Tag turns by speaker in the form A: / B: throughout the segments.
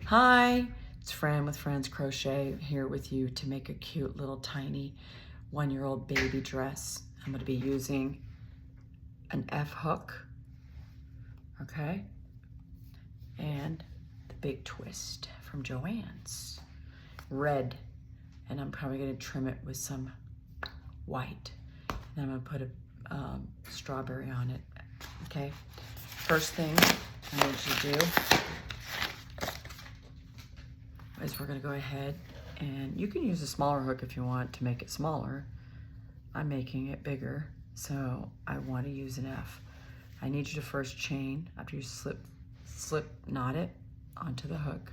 A: Hi, it's Fran with Fran's Crochet here with you to make a cute little tiny 1-year-old baby dress. I'm going to be using an F hook, okay, and the big twist from Joann's, red, and I'm probably going to trim it with some white. And I'm going to put a strawberry on it, okay. First thing I want you to do is we're going to go ahead, and you can use a smaller hook if you want to make it smaller. I'm making it bigger, so I want to use an F. I need you to first chain after you slip knot it onto the hook.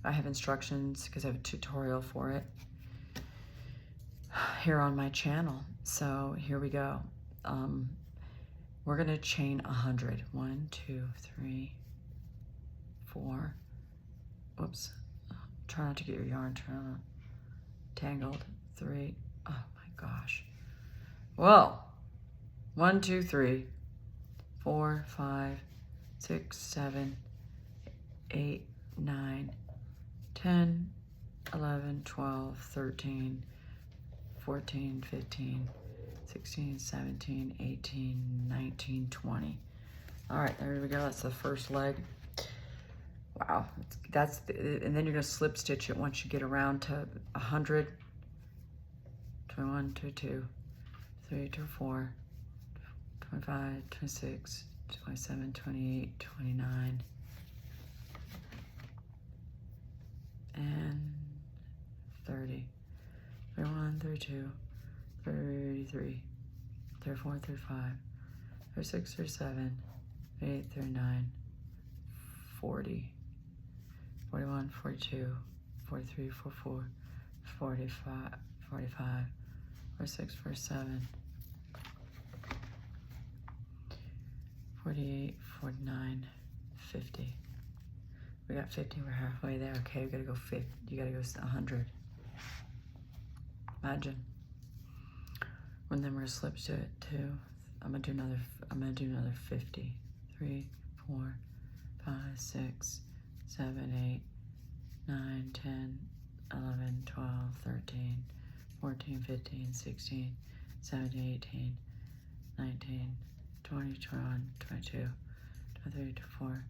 A: I have instructions because I have a tutorial for it here on my channel. So here we go. We're going to chain 100. 1, 2, 3, 4. Oops. Try not to get your yarn tangled. 3. Oh my gosh. Well, 1, 2, 3, 4, 5, 6, 7, 8, 9, 10, 11, 12, 13, 14, 15, 16, 17, 18, 19, 20. All right, there we go. That's the first leg. Wow, and then you're gonna slip stitch it once you get around to 100. 21, 22, 23, 24, 25, 26, 27, 28, 29, and 30, 31, 32, 33, 34, 35, 36, 37, 38, 39, 40. 41, 42, 43, 44, 45, 45, 46, 47, 48, 49, 50. We got 50, we're halfway there. Okay, we gotta go 50, you gotta go 100. Imagine. And then we're gonna slip to it too. I'm gonna do another 50. 3, 4, 5, 6, 7, 8, 9, 10, 11, 12, 13, 14, 15, 16, 17, 18, 19, 20, 21, 22, 23, 24,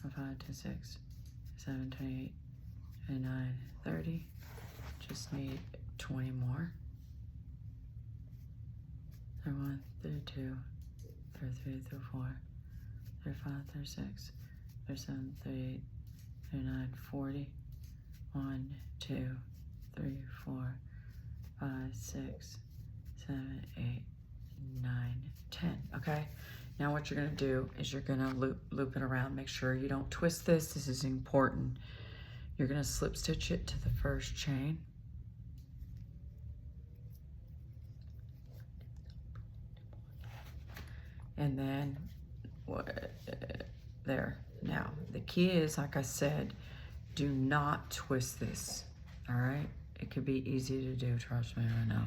A: 25, 26, 27, 28, 29, 30. Just need 20 more. 31, 32, 33, 34, 35, 36, 37, 38, 39, 40. 1, 2, 3, 4, 5, 6, 7, 8, 9, 10. Okay, now what you're gonna do is you're gonna loop it around. Make sure you don't twist this. This is important. You're gonna slip stitch it to the first chain. And then there. Now the key is, like I said, do not twist this, all right? It could be easy to do, trust me, I know.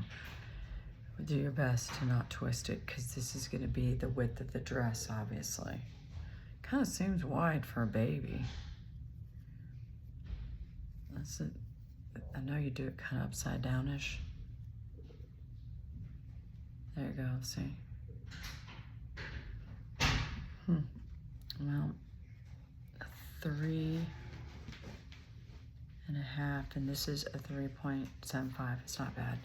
A: Do your best to not twist it, because this is gonna be the width of the dress, obviously. Kind of seems wide for a baby. That's it. I know you do it kind of upside down-ish. There you go, see? Well, 3.5, and this is a 3.75. It's not bad.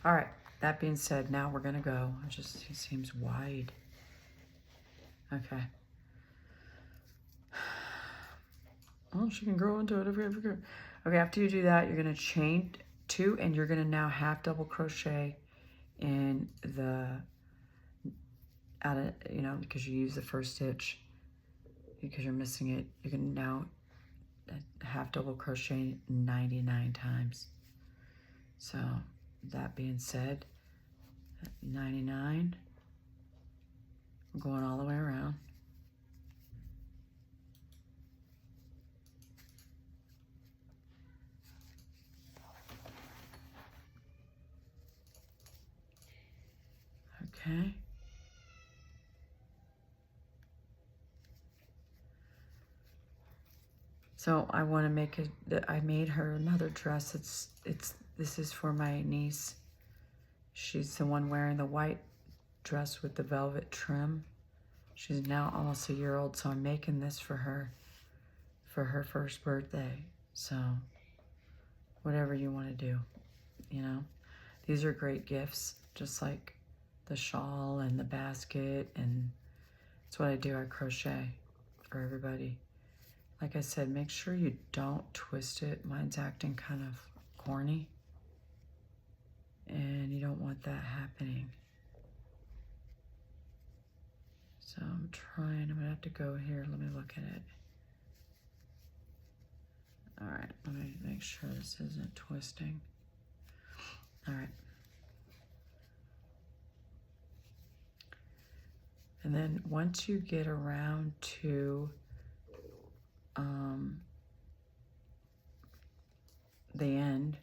A: All right, that being said, now we're gonna go. It seems wide. Okay. Well, she can grow into it if we ever go. Okay, after you do that, you're gonna chain 2, and you're gonna now half double crochet in the, because you use the first stitch, because you're missing it, you can now half double crochet 99 times. So that being said, 99, I'm going all the way around. Okay. So I want to make it, I made her another dress. This is for my niece. She's the one wearing the white dress with the velvet trim. She's now almost a year old, so I'm making this for her first birthday. So whatever you want to do, you know. These are great gifts, just like the shawl and the basket, and that's what I do. I crochet for everybody. Like I said, make sure you don't twist it. Mine's acting kind of corny, and you don't want that happening. So I'm gonna have to go here. Let me look at it. All right, let me make sure this isn't twisting. All right. And then once you get around to the end,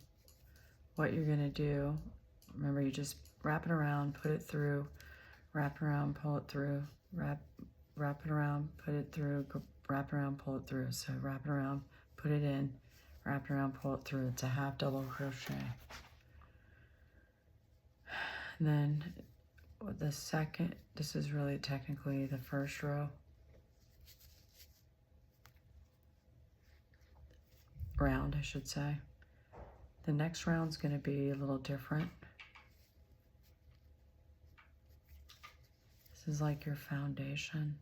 A: what you're gonna do, remember, you just wrap it around, put it through, wrap it around, pull it through, wrap it around, put it through, wrap it around, pull it through. So wrap it around, put it in, wrap it around, pull it through. It's a half double crochet. And then the second, this is really technically the first row. Round, I should say. The next round's going to be a little different. This is like your foundation.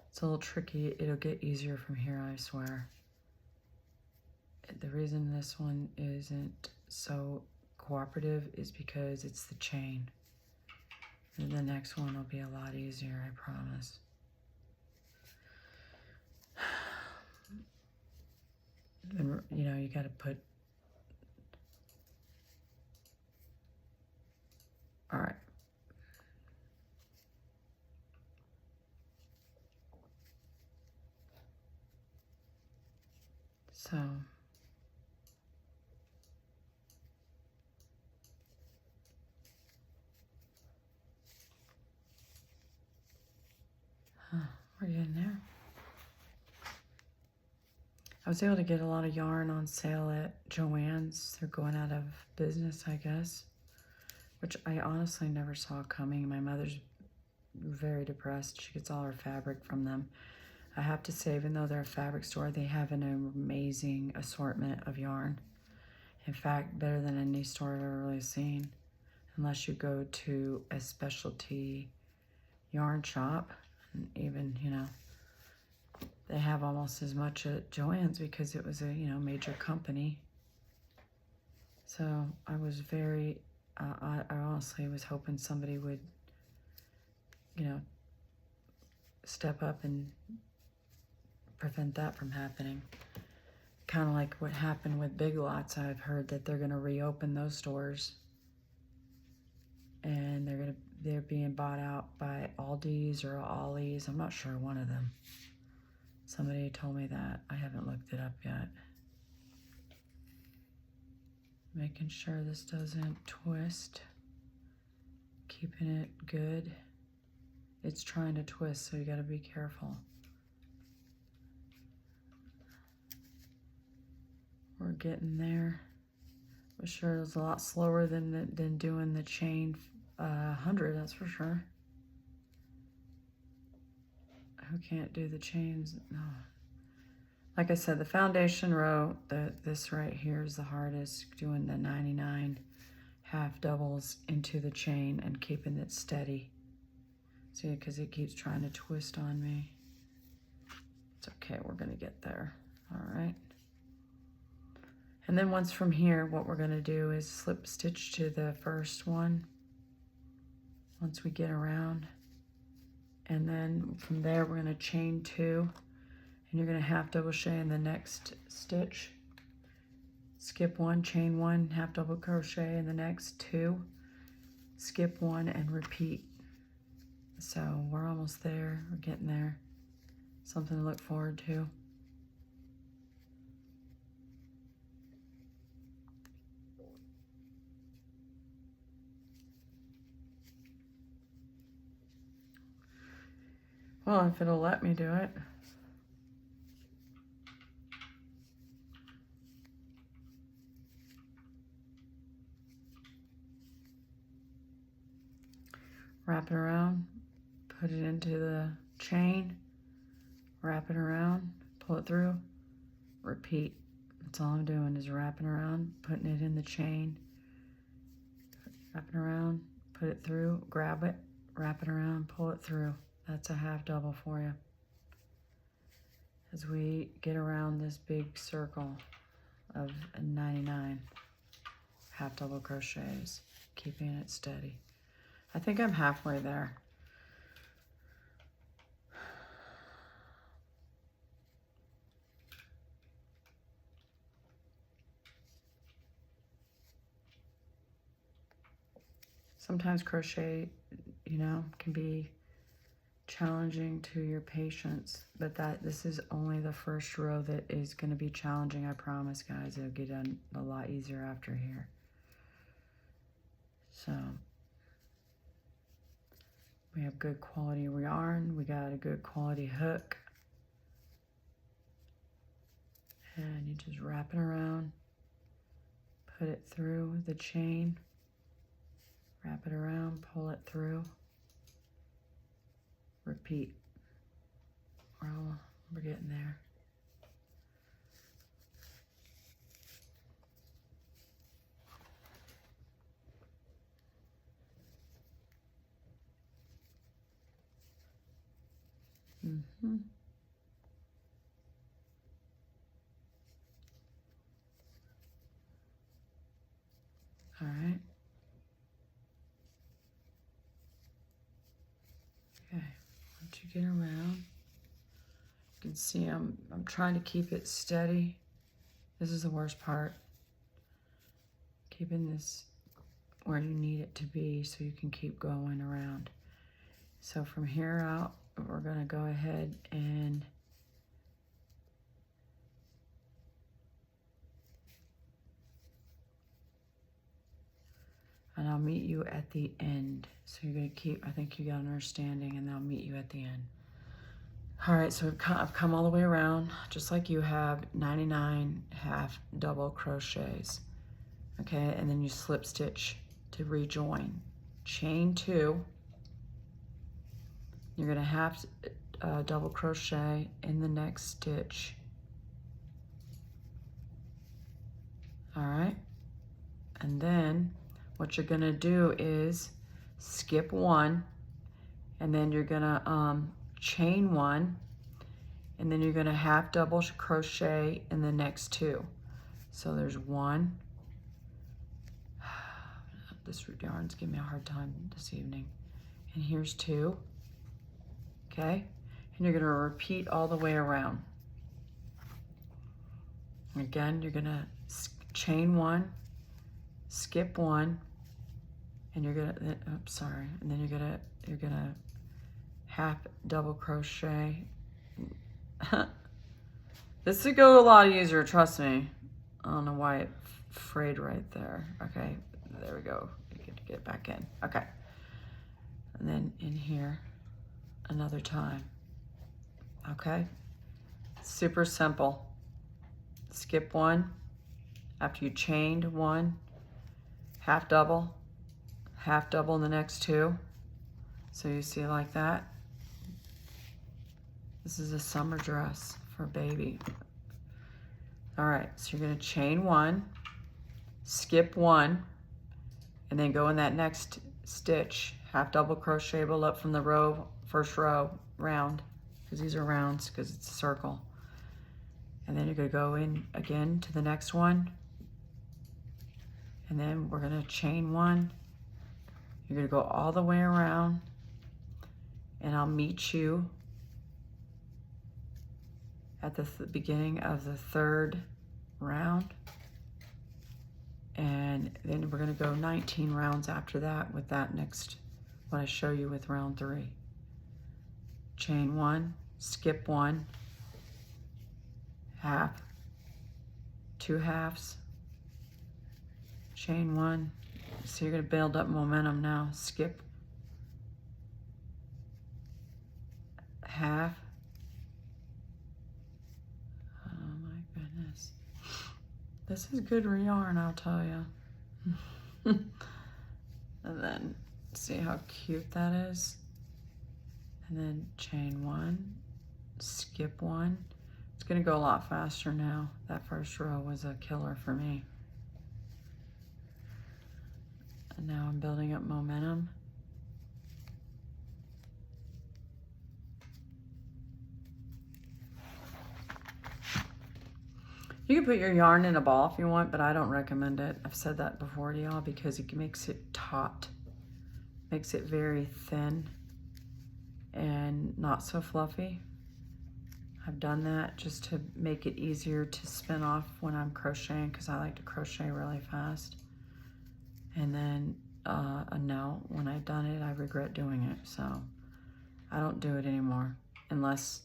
A: It's a little tricky. It'll get easier from here, I swear. The reason this one isn't so cooperative is because it's the chain. And the next one will be a lot easier, I promise. And, you know, you got to put... All right. So... we're getting there. I was able to get a lot of yarn on sale at Joann's. They're going out of business, I guess, which I honestly never saw coming. My mother's very depressed. She gets all her fabric from them. I have to say, even though they're a fabric store, they have an amazing assortment of yarn. In fact, better than any store I've ever really seen, unless you go to a specialty yarn shop. And even, you know, they have almost as much at Joann's because it was a, you know, major company. So I was very, I honestly was hoping somebody would, you know, step up and prevent that from happening. Kind of like what happened with Big Lots. I've heard that they're going to reopen those stores, and they're being bought out by Aldi's or Ollie's. I'm not sure, one of them. Somebody told me that. I haven't looked it up yet. Making sure this doesn't twist. Keeping it good. It's trying to twist, so you got to be careful. We're getting there. For sure, it's a lot slower than doing the chain 100, that's for sure. Who can't do the chains? No. Like I said, the foundation row, this right here is the hardest, doing the 99 half doubles into the chain and keeping it steady. See, because it keeps trying to twist on me. It's okay, we're gonna get there, all right? And then once from here, what we're gonna do is slip stitch to the first one once we get around. And then from there, we're gonna chain 2, and you're gonna half double crochet in the next stitch. Skip 1, chain 1, half double crochet in the next 2, skip 1, and repeat. So we're almost there, we're getting there. Something to look forward to. Well, if it'll let me do it. wrap it around, put it into the chain, wrap it around, pull it through, repeat. That's all I'm doing is wrapping around, putting it in the chain, wrapping around, put it through, grab it, wrap it around, pull it through. That's a half double for you. As we get around this big circle of 99 half double crochets, keeping it steady. I think I'm halfway there. Sometimes crochet, you know, can be challenging to your patience, but this is only the first row that is going to be challenging. I promise, guys, it'll get done a lot easier after here. So we have good quality yarn, we got a good quality hook, and you just wrap it around, put it through the chain, wrap it around, pull it through, repeat. We're getting there. All right. Okay, once you get around, you can see I'm trying to keep it steady. This is the worst part. Keeping this where you need it to be so you can keep going around. So from here out, we're going to go ahead and I'll meet you at the end. So you're going to keep, I think you got an understanding, and I'll meet you at the end. All right, so I've come all the way around, just like you have, 99 half double crochets. Okay, and then you slip stitch to rejoin. Chain 2. You're going to half double crochet in the next stitch. All right, and then what you're going to do is skip 1, and then you're going to chain 1, and then you're going to half double crochet in the next 2. So there's 1. This yarn's giving me a hard time this evening. And here's 2. Okay, and you're going to repeat all the way around. Again, you're going to chain 1, skip 1, and you're going to, oops, sorry, and then you're going to half double crochet. This would go a lot easier, trust me. I don't know why it frayed right there. Okay, there we go. You get back in. Okay, and then in here another time. Okay, super simple. Skip 1 after you chained 1, half double in the next 2. So you see like that. This is a summer dress for a baby. All right, so you're going to chain 1, skip 1, and then go in that next stitch, half double crochet up from the first row round, because these are rounds because it's a circle. And then you're going to go in again to the next one, and then we're going to chain 1. You're going to go all the way around, and I'll meet you at the beginning of the 3rd round, and then we're going to go 19 rounds after that with that next, what I show you with round 3. Chain 1, skip 1, half, 2 halves, chain 1. So you're going to build up momentum now. Skip, half. Oh my goodness. This is good yarn, I'll tell you. And then See how cute that is? And then chain 1, skip 1. It's gonna go a lot faster now. That first row was a killer for me. And now I'm building up momentum. You can put your yarn in a ball if you want, but I don't recommend it. I've said that before to y'all because it makes it taut. Makes it very thin and not so fluffy. I've done that just to make it easier to spin off when I'm crocheting because I like to crochet really fast. And then now when I've done it, I regret doing it. So I don't do it anymore unless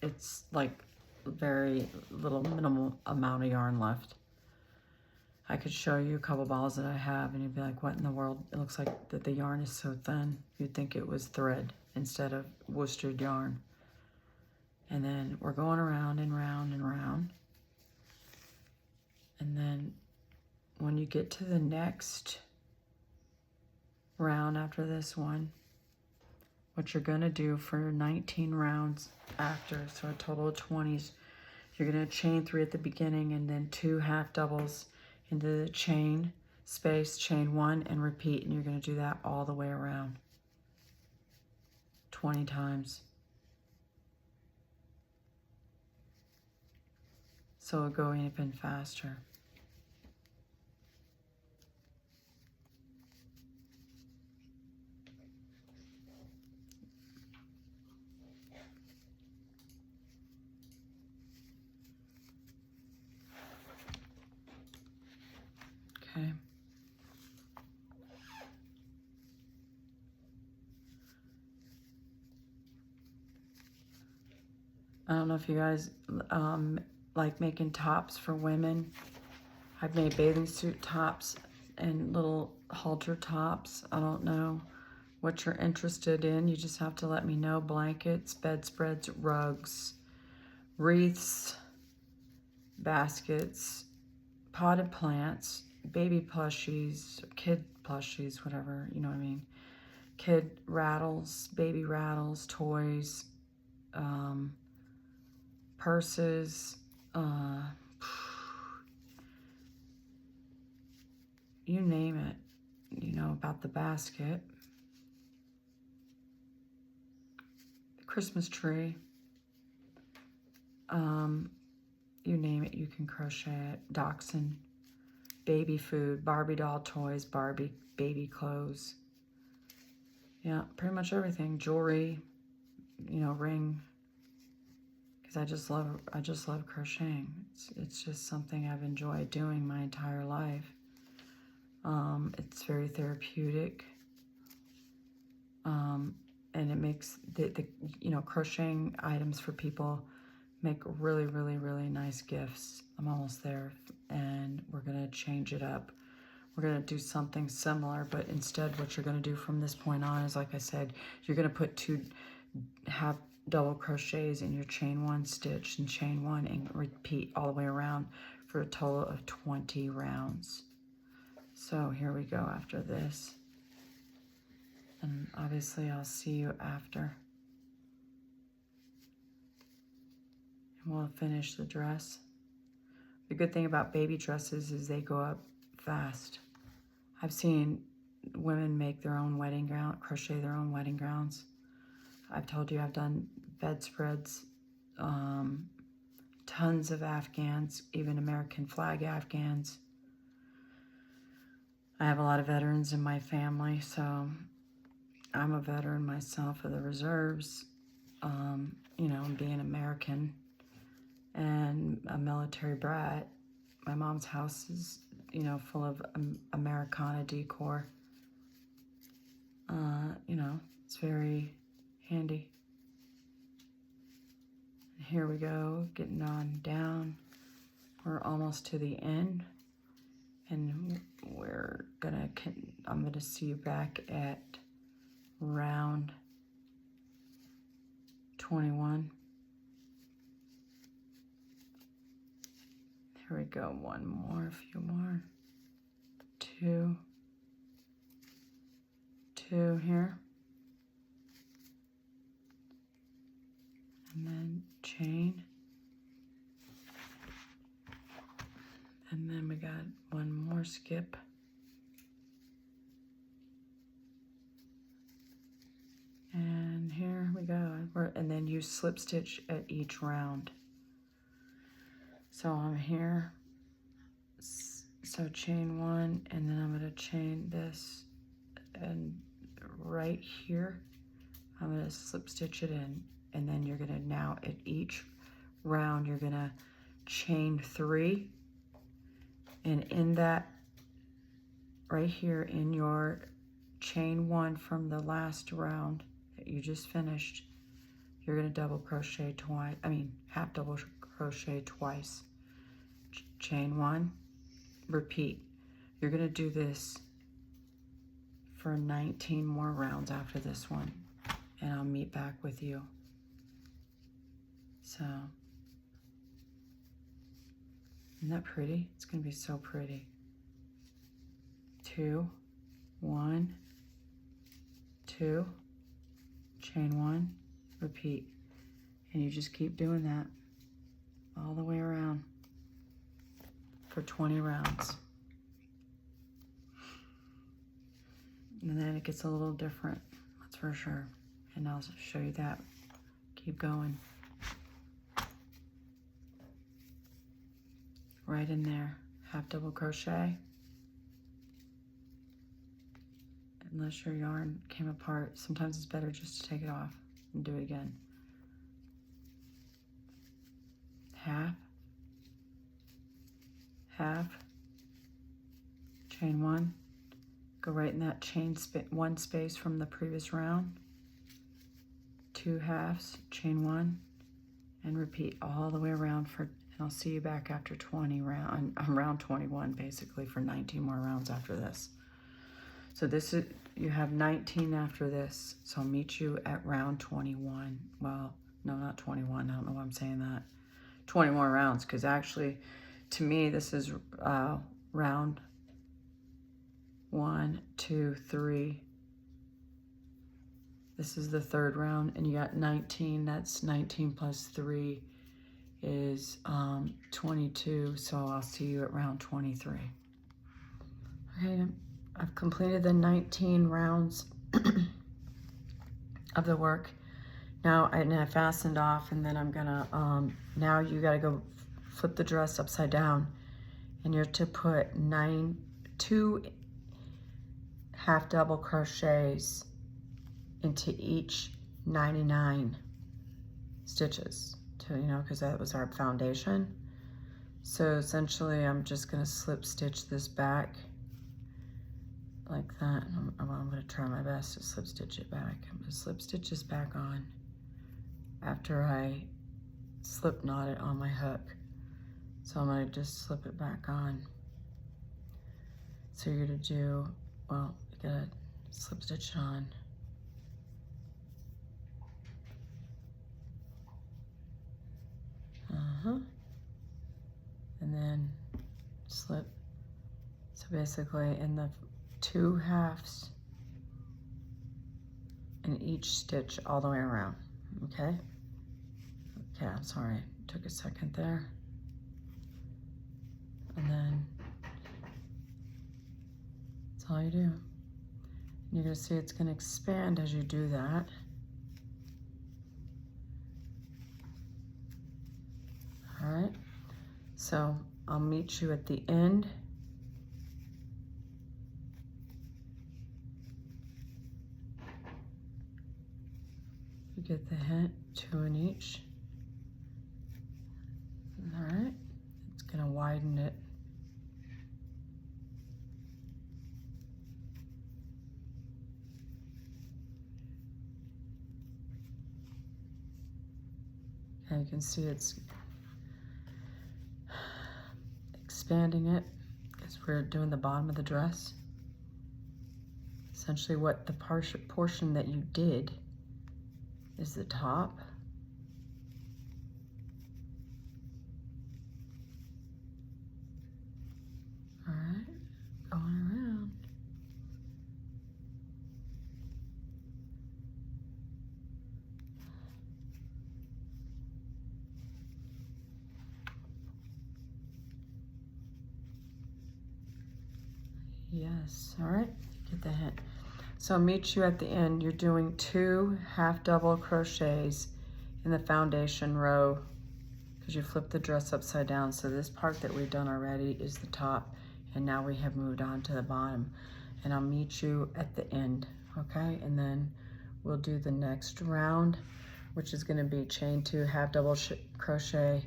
A: it's like very little minimal amount of yarn left. I could show you a couple balls that I have and you'd be like, what in the world? It looks like that the yarn is so thin. You'd think it was thread instead of worsted yarn. And then we're going around and round and round. And then when you get to the next round after this one, what you're gonna do for 19 rounds after, so a total of 20s, you're gonna chain 3 at the beginning and then 2 half doubles into the chain space, chain 1 and repeat, and you're gonna do that all the way around 20 times. So it'll go even faster. Okay. I don't know if you guys like making tops for women. I've made bathing suit tops and little halter tops. I don't know what you're interested in. You just have to let me know. Blankets, bedspreads, rugs, wreaths, baskets, potted plants, baby plushies, kid plushies, whatever, you know what I mean. Kid rattles, baby rattles, toys, purses, you name it, you know, about the basket. The Christmas tree, you name it, you can crochet it. Dachshund, baby food, Barbie doll toys, Barbie baby clothes. Yeah, pretty much everything. Jewelry, you know, ring. Because I just love crocheting. It's just something I've enjoyed doing my entire life. It's very therapeutic. And it makes the you know, crocheting items for people make really, really, really nice gifts. I'm almost there, and we're gonna change it up. We're gonna do something similar, but instead what you're gonna do from this point on is, like I said, you're gonna put 2 half double crochets in your chain 1 stitch and chain 1 and repeat all the way around for a total of 20 rounds. So here we go after this. And obviously I'll see you after. And we'll finish the dress. The good thing about baby dresses is they go up fast. I've seen women make their own wedding gown, crochet their own wedding gowns. I've told you I've done bedspreads, tons of Afghans, even American flag Afghans. I have a lot of veterans in my family, so I'm a veteran myself of the reserves, you know, being American and a military brat. My mom's house is, you know, full of Americana decor. You know, it's very handy. Here we go, getting on down. We're almost to the end, and I'm gonna see you back at round 21. Here we go, one more, a few more. 2, 2 here, and then chain, and then we got one more skip, and here we go. And then you slip stitch at each round. So I'm here, so chain 1, and then I'm going to chain this, and right here I'm going to slip stitch it in, and then you're going to now at each round you're going to chain 3, and in that right here in your chain 1 from the last round that you just finished, you're going to double crochet twice, half double crochet twice. Chain 1, repeat. You're going to do this for 19 more rounds after this one, and I'll meet back with you. So, isn't that pretty? It's going to be so pretty. 2, 1, 2, chain 1, repeat. And you just keep doing that all the way around for 20 rounds. And then it gets a little different, that's for sure. And I'll show you that. Keep going. Right in there, half double crochet. Unless your yarn came apart, sometimes it's better just to take it off and do it again. Half, half, chain 1, go right in that chain 1 space from the previous round, 2 halves, chain 1, and repeat all the way around and I'll see you back after 20 round 21 basically for 19 more rounds after this. So this is, you have 19 after this, so I'll meet you at round 21. Well, no, not 21, I don't know why I'm saying that. 20 more rounds, because actually, to me, this is round 1, 2, 3. This is the 3rd round, and you got 19. That's 19 plus 3 is 22, so I'll see you at round 23. Okay, I've completed the 19 rounds of the work. Now I fastened off, and then I'm gonna, now you gotta go flip the dress upside down, and you're to put 2 half double crochets into each 99 stitches, because that was our foundation. So essentially I'm just gonna slip stitch this back like that. I'm gonna try my best to slip stitch it back. I'm gonna slip stitch this back on after I slip knot it on my hook. So I'm gonna just slip it back on. So you're gonna do, well, you gotta slip stitch it on. And then slip. So basically in the 2 halves in each stitch all the way around, okay? Okay, I'm sorry, took a second there. And then that's all you do. And you're gonna see it's gonna expand as you do that. All right, so I'll meet you at the end. You get the hint, 2 in each. All right, it's gonna widen it. And you can see it's expanding it because we're doing the bottom of the dress. Essentially what the portion that you did is the top. All right, going around. Yes, all right, get the hint. So I'll meet you at the end. You're doing 2 half double crochets in the foundation row because you flipped the dress upside down. So this part that we've done already is the top, and now we have moved on to the bottom. And I'll meet you at the end, okay? And then we'll do the next round, which is gonna be chain 2 half double crochet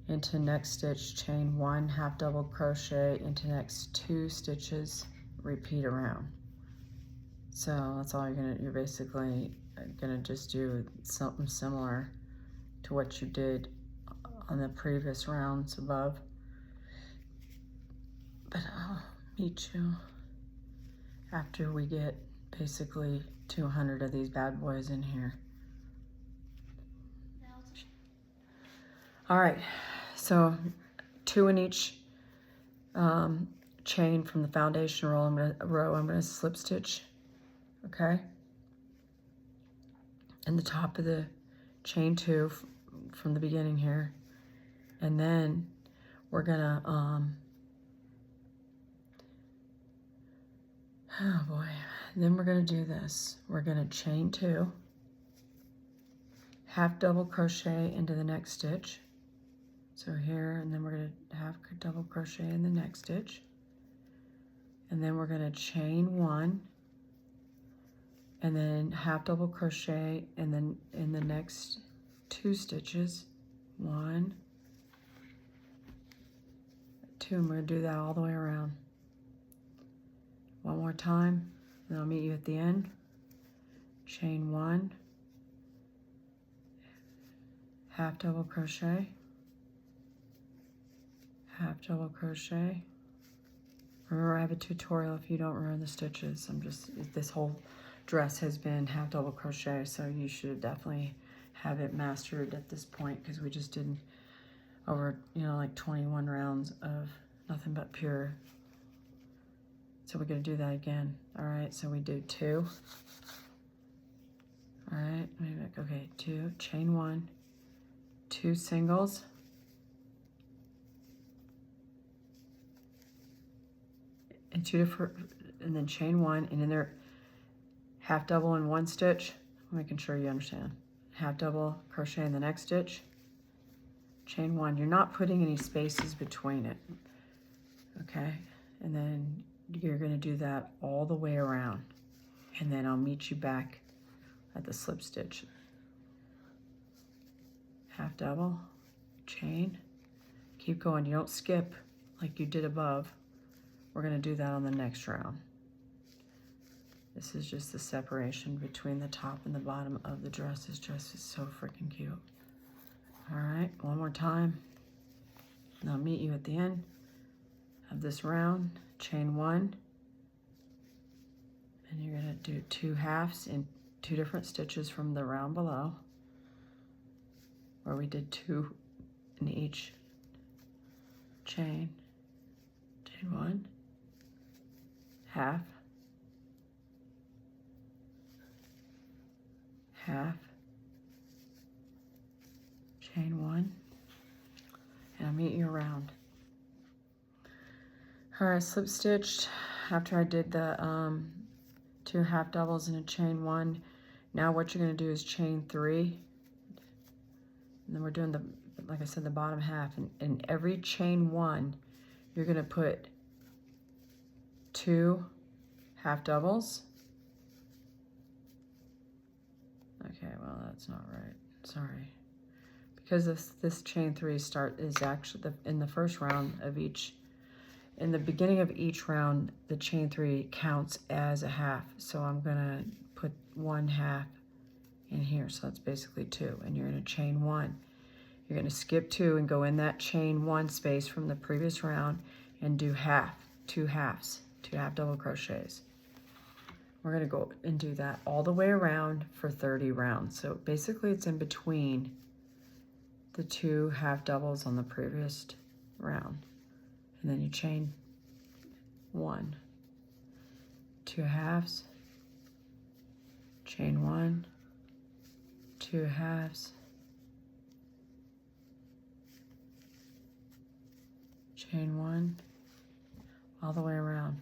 A: into next stitch, chain 1 half double crochet into next 2 stitches, repeat around. So that's all you're basically gonna just do something similar to what you did on the previous rounds above. But I'll meet you after we get basically 200 of these bad boys in here. All right, so 2 in each chain from the foundation row. I'm gonna slip stitch, okay? In the top of the chain 2 from the beginning here, and then we're gonna oh boy, then we're gonna do this. We're gonna chain 2, half double crochet into the next stitch. So here, and then we're gonna half double crochet in the next stitch. And then we're gonna chain 1, and then half double crochet, and then in the next 2 stitches, 1, 2, and we're gonna do that all the way around. One more time, and I'll meet you at the end. Chain 1, half double crochet, half double crochet. Remember, I have a tutorial if you don't remember the stitches. This whole dress has been half double crochet, so you should definitely have it mastered at this point, because we just did over, like 21 rounds of nothing but pure. So we're gonna do that again. All right, so we do 2. All right, okay, 2, chain 1, 2 singles, and 2 different, and then chain 1, and in there, half double in 1 stitch, making sure you understand. Half double crochet in the next stitch, chain 1. You're not putting any spaces between it, okay? And then you're gonna do that all the way around, and then I'll meet you back at the slip stitch. Half double, chain, keep going. You don't skip like you did above. We're gonna do that on the next round. This is just the separation between the top and the bottom of the dress. This dress is so freaking cute. All right, one more time. And I'll meet you at the end of this round. Chain 1, and you're gonna do 2 halves in 2 different stitches from the round below, where we did 2 in each chain. Chain 1, half, half, chain 1, and I'll meet you around. All right, slip stitched after I did the 2 half doubles and a chain 1. Now what you're gonna do is chain 3, and then we're doing like I said, the bottom half, and in every chain 1, you're gonna put 2 half doubles. Okay, well, that's not right, sorry. Because this chain 3 is actually in the first round of each. In the beginning of each round, the chain 3 counts as a half. So I'm gonna put 1 half in here. So that's basically 2. And you're gonna chain 1. You're gonna skip 2 and go in that chain 1 space from the previous round and do 2 halves, 2 half double crochets. We're gonna go and do that all the way around for 30 rounds. So basically it's in between the 2 half doubles on the previous round. And then you chain 1, 2 halves, chain 1, 2 halves, chain 1, all the way around.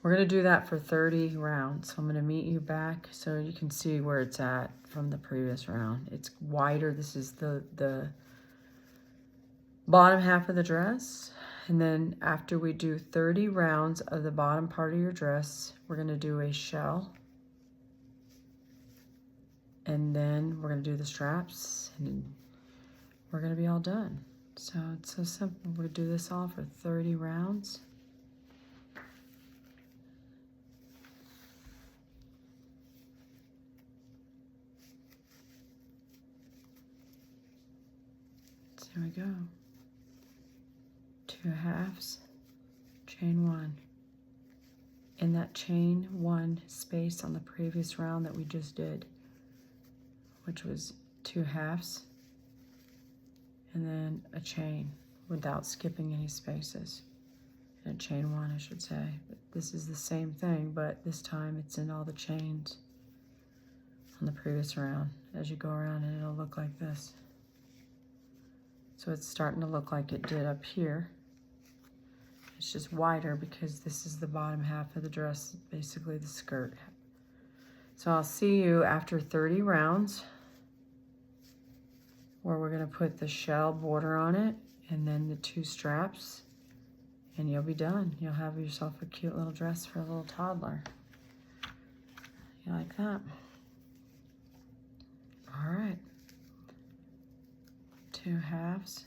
A: We're gonna do that for 30 rounds. So I'm gonna meet you back so you can see where it's at from the previous round. It's wider. This is the bottom half of the dress. And then after we do 30 rounds of the bottom part of your dress, we're gonna do a shell. And then we're gonna do the straps and we're gonna be all done. So it's so simple. We're gonna do this all for 30 rounds. So here we go. 2 halves, chain 1. In that chain 1 space on the previous round that we just did, which was 2 halves, and then a chain without skipping any spaces. And a chain 1, I should say. But this is the same thing, but this time it's in all the chains on the previous round. As you go around and it'll look like this. So it's starting to look like it did up here. It's just wider because this is the bottom half of the dress, basically the skirt. So I'll see you after 30 rounds where we're gonna put the shell border on it and then the 2 straps and you'll be done. You'll have yourself a cute little dress for a little toddler. You like that? All right. 2 halves,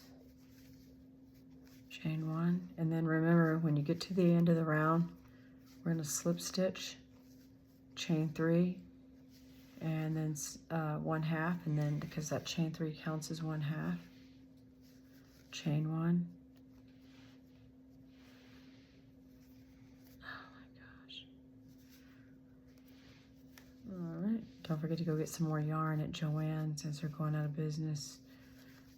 A: chain 1, and then remember when you get to the end of the round, we're going to slip stitch, chain 3, and then 1 half, and then because that chain 3 counts as 1 half, chain 1. Oh my gosh. All right, don't forget to go get some more yarn at Joann's as they're going out of business.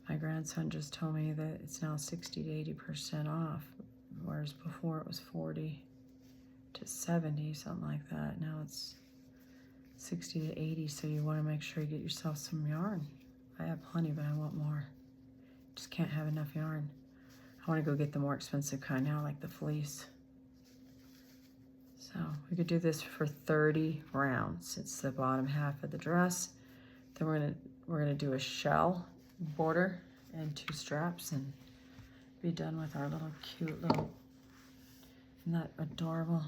A: My grandson just told me that it's now 60 to 80% off, whereas before it was 40 to 70, something like that. Now it's 60 to 80, so you want to make sure you get yourself some yarn. I have plenty, but I want more. Just can't have enough yarn. I want to go get the more expensive kind now, like the fleece. So we could do this for 30 rounds. It's the bottom half of the dress. Then we're gonna do a shell border and 2 straps and be done with our little cute little, isn't that adorable?